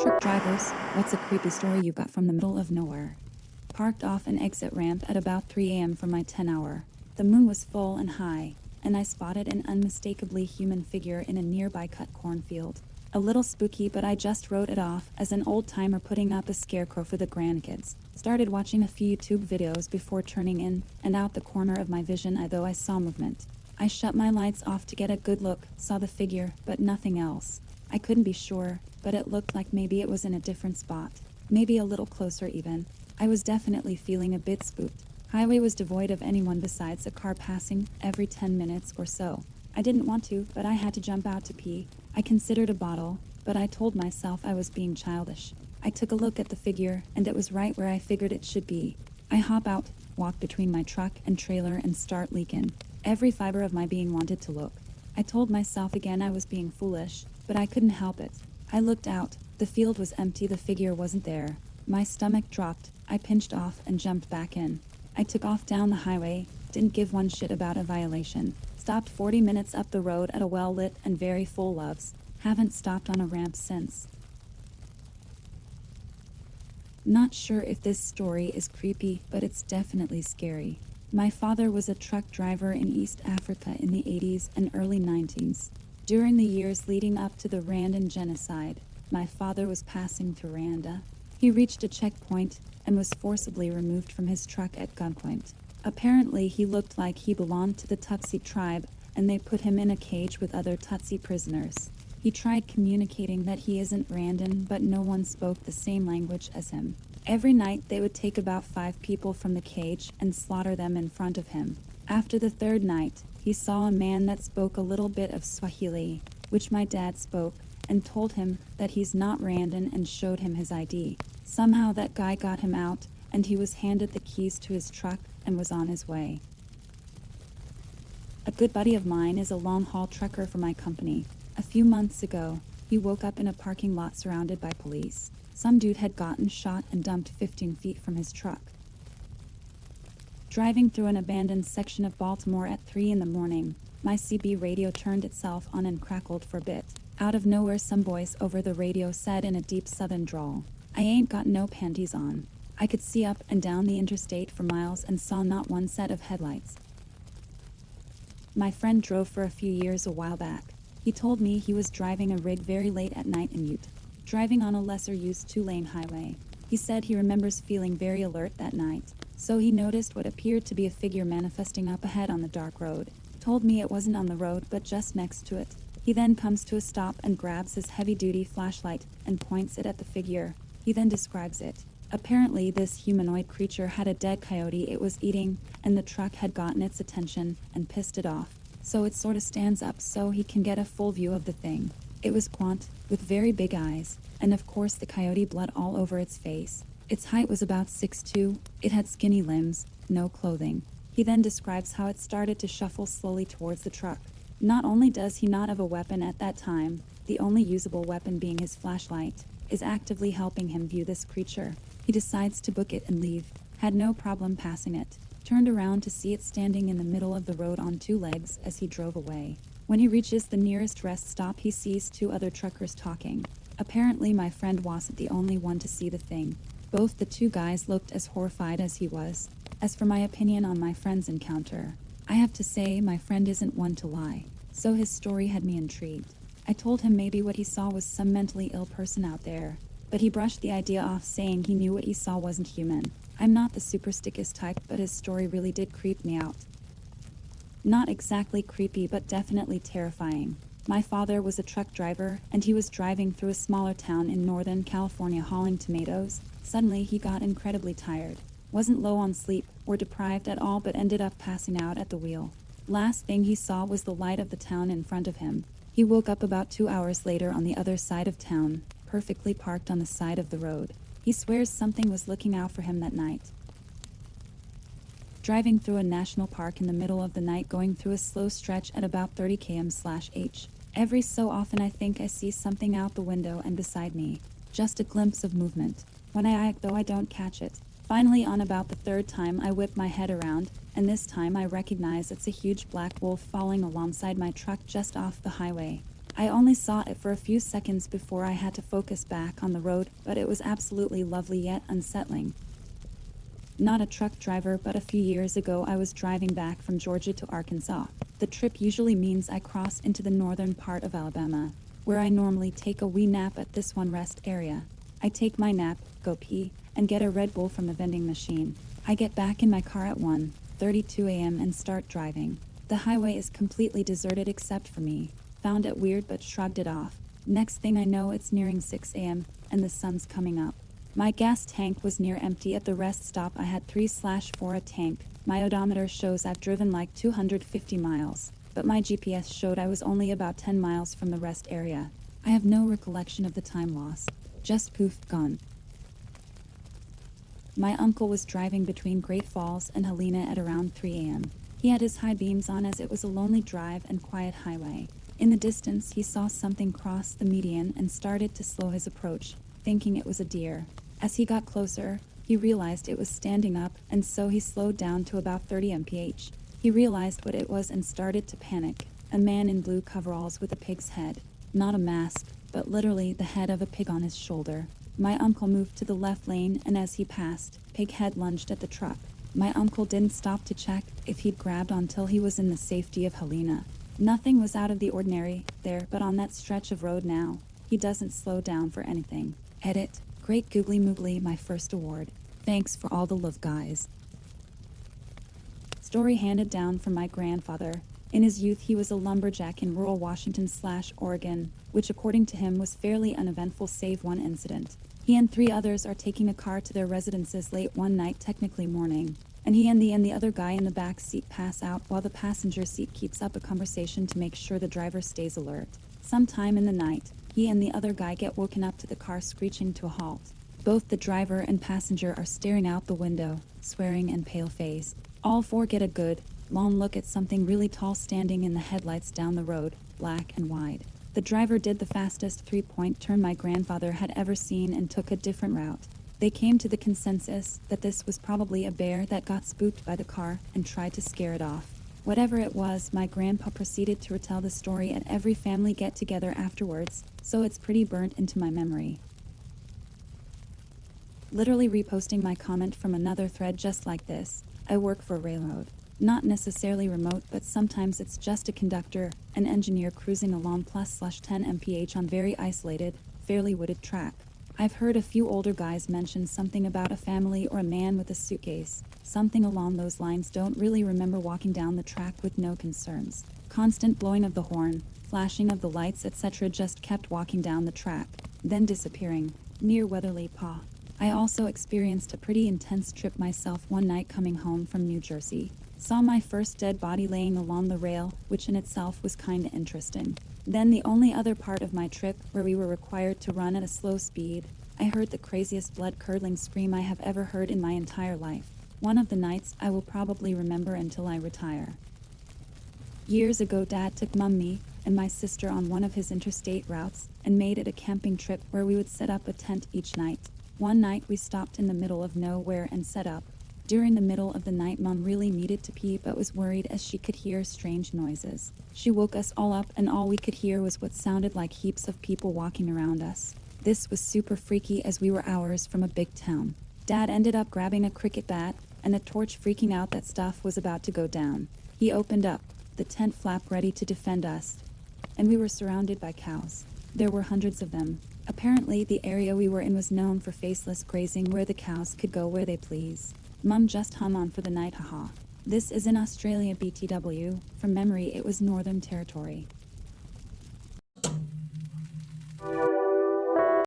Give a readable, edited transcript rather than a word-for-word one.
Truck drivers, what's a creepy story you got from the middle of nowhere? Parked off an exit ramp at about 3 a.m. for my 10-hour. The moon was full and high, and I spotted an unmistakably human figure in a nearby cut cornfield. A little spooky, but I just wrote it off as an old-timer putting up a scarecrow for the grandkids. Started watching a few YouTube videos before turning in and out the corner of my vision though I saw movement. I shut my lights off to get a good look, saw the figure, but nothing else. I couldn't be sure, but it looked like maybe it was in a different spot. Maybe a little closer even. I was definitely feeling a bit spooked. Highway was devoid of anyone besides a car passing every 10 minutes or so. I didn't want to, but I had to jump out to pee. I considered a bottle, but I told myself I was being childish. I took a look at the figure, and it was right where I figured it should be. I hop out, walk between my truck and trailer and start leaking. Every fiber of my being wanted to look. I told myself again I was being foolish, but I couldn't help it. I looked out. The field was empty, the figure wasn't there. My stomach dropped. I pinched off and jumped back in. I took off down the highway, didn't give one shit about a violation. Stopped 40 minutes up the road at a well-lit and very full Love's. Haven't stopped on a ramp since. Not sure if this story is creepy, but it's definitely scary. My father was a truck driver in East Africa in the 80s and early 90s. During the years leading up to the Rwandan genocide, my father was passing through Rwanda. He reached a checkpoint and was forcibly removed from his truck at gunpoint. Apparently, he looked like he belonged to the Tutsi tribe, and they put him in a cage with other Tutsi prisoners. He tried communicating that he isn't Rwandan, but no one spoke the same language as him. Every night, they would take about 5 people from the cage and slaughter them in front of him. After the 3rd night, he saw a man that spoke a little bit of Swahili, which my dad spoke, and told him that he's not Rwandan and showed him his ID. Somehow that guy got him out, and he was handed the keys to his truck and was on his way. A good buddy of mine is a long-haul trucker for my company. A few months ago, he woke up in a parking lot surrounded by police. Some dude had gotten shot and dumped 15 feet from his truck. Driving through an abandoned section of Baltimore at 3 in the morning, my CB radio turned itself on and crackled for a bit. Out of nowhere, some voice over the radio said in a deep southern drawl, "I ain't got no panties on." I could see up and down the interstate for miles and saw not one set of headlights. My friend drove for a few years a while back. He told me he was driving a rig very late at night in Utah, driving on a lesser-used 2-lane highway. He said he remembers feeling very alert that night, so he noticed what appeared to be a figure manifesting up ahead on the dark road. Told me it wasn't on the road but just next to it. He then comes to a stop and grabs his heavy-duty flashlight and points it at the figure. He then describes it. Apparently, this humanoid creature had a dead coyote it was eating, and the truck had gotten its attention and pissed it off. So it sorta stands up so he can get a full view of the thing. It was gaunt, with very big eyes, and of course the coyote blood all over its face. Its height was about 6'2", it had skinny limbs, no clothing. He then describes how it started to shuffle slowly towards the truck. Not only does he not have a weapon at that time, the only usable weapon being his flashlight is actively helping him view this creature. He decides to book it and leave. Had no problem passing it. Turned around to see it standing in the middle of the road on 2 legs as he drove away. When he reaches the nearest rest stop, he sees 2 other truckers talking. Apparently, my friend wasn't the only one to see the thing. Both the 2 guys looked as horrified as he was. As for my opinion on my friend's encounter, I have to say my friend isn't one to lie, so his story had me intrigued. I told him maybe what he saw was some mentally ill person out there, but he brushed the idea off, saying he knew what he saw wasn't human. I'm not the superstitious type, but his story really did creep me out. Not exactly creepy, but definitely terrifying. My father was a truck driver, and he was driving through a smaller town in Northern California hauling tomatoes. Suddenly, he got incredibly tired. Wasn't low on sleep or deprived at all, but ended up passing out at the wheel. Last thing he saw was the light of the town in front of him. He woke up about 2 hours later on the other side of town, perfectly parked on the side of the road. He swears something was looking out for him that night. Driving through a national park in the middle of the night, going through a slow stretch at about 30 km/h. Every so often I think I see something out the window and beside me. Just a glimpse of movement. When I eye it though, I don't catch it. Finally, on about the 3rd time, I whip my head around, and this time I recognize it's a huge black wolf falling alongside my truck just off the highway. I only saw it for a few seconds before I had to focus back on the road, but it was absolutely lovely yet unsettling. Not a truck driver, but a few years ago I was driving back from Georgia to Arkansas. The trip usually means I cross into the northern part of Alabama, where I normally take a wee nap at this one rest area. I take my nap, go pee, and get a Red Bull from the vending machine. I get back in my car at 1:32 a.m. and start driving. The highway is completely deserted except for me. Found it weird but shrugged it off. Next thing I know, it's nearing 6 a.m. and the sun's coming up. My gas tank was near empty at the rest stop. I had 3/4 a tank. My odometer shows I've driven like 250 miles, but my GPS showed I was only about 10 miles from the rest area. I have no recollection of the time lost. Just poof, gone. My uncle was driving between Great Falls and Helena at around 3 a.m. He had his high beams on as it was a lonely drive and quiet highway. In the distance, he saw something cross the median and started to slow his approach, thinking it was a deer. As he got closer, he realized it was standing up, and so he slowed down to about 30 mph. He realized what it was and started to panic. A man in blue coveralls with a pig's head. Not a mask, but literally the head of a pig on his shoulder. My uncle moved to the left lane, and as he passed, Pig Head lunged at the truck. My uncle didn't stop to check if he'd grabbed until he was in the safety of Helena. Nothing was out of the ordinary there, but on that stretch of road now, he doesn't slow down for anything. Edit. Great Googly Moogly, my first award. Thanks for all the love, guys. Story handed down from my grandfather. In his youth, he was a lumberjack in rural Washington/Oregon, which according to him was fairly uneventful save one incident. He and 3 others are taking a car to their residences late one night, technically morning, and he and the other guy in the back seat pass out while the passenger seat keeps up a conversation to make sure the driver stays alert. Sometime in the night, he and the other guy get woken up to the car screeching to a halt. Both the driver and passenger are staring out the window, swearing and pale-faced. All 4 get a good, long look at something really tall standing in the headlights down the road, black and wide. The driver did the fastest 3-point turn my grandfather had ever seen and took a different route. They came to the consensus that this was probably a bear that got spooked by the car and tried to scare it off. Whatever it was, my grandpa proceeded to retell the story at every family get-together afterwards, so it's pretty burnt into my memory. Literally reposting my comment from another thread just like this. I work for a railroad. Not necessarily remote, but sometimes it's just a conductor, an engineer cruising along +/10 mph on very isolated, fairly wooded track. I've heard a few older guys mention something about a family or a man with a suitcase, something along those lines. Don't really remember walking down the track with no concerns. Constant blowing of the horn, flashing of the lights, etc. Just kept walking down the track, then disappearing, near Weatherly Pa. I also experienced a pretty intense trip myself one night coming home from New Jersey. Saw my first dead body laying along the rail, which in itself was kinda interesting. Then the only other part of my trip, where we were required to run at a slow speed, I heard the craziest blood-curdling scream I have ever heard in my entire life. One of the nights I will probably remember until I retire. Years ago, Dad took Mum, me, and my sister on one of his interstate routes, and made it a camping trip where we would set up a tent each night. One night we stopped in the middle of nowhere and set up. During the middle of the night, Mom really needed to pee but was worried as she could hear strange noises. She woke us all up and all we could hear was what sounded like heaps of people walking around us. This was super freaky as we were hours from a big town. Dad ended up grabbing a cricket bat and a torch, freaking out that stuff was about to go down. He opened up the tent flap ready to defend us, and we were surrounded by cows. There were hundreds of them. Apparently the area we were in was known for faceless grazing, where the cows could go where they please. Mum just hung on for the night, haha. This is in Australia, BTW. From memory, it was Northern Territory.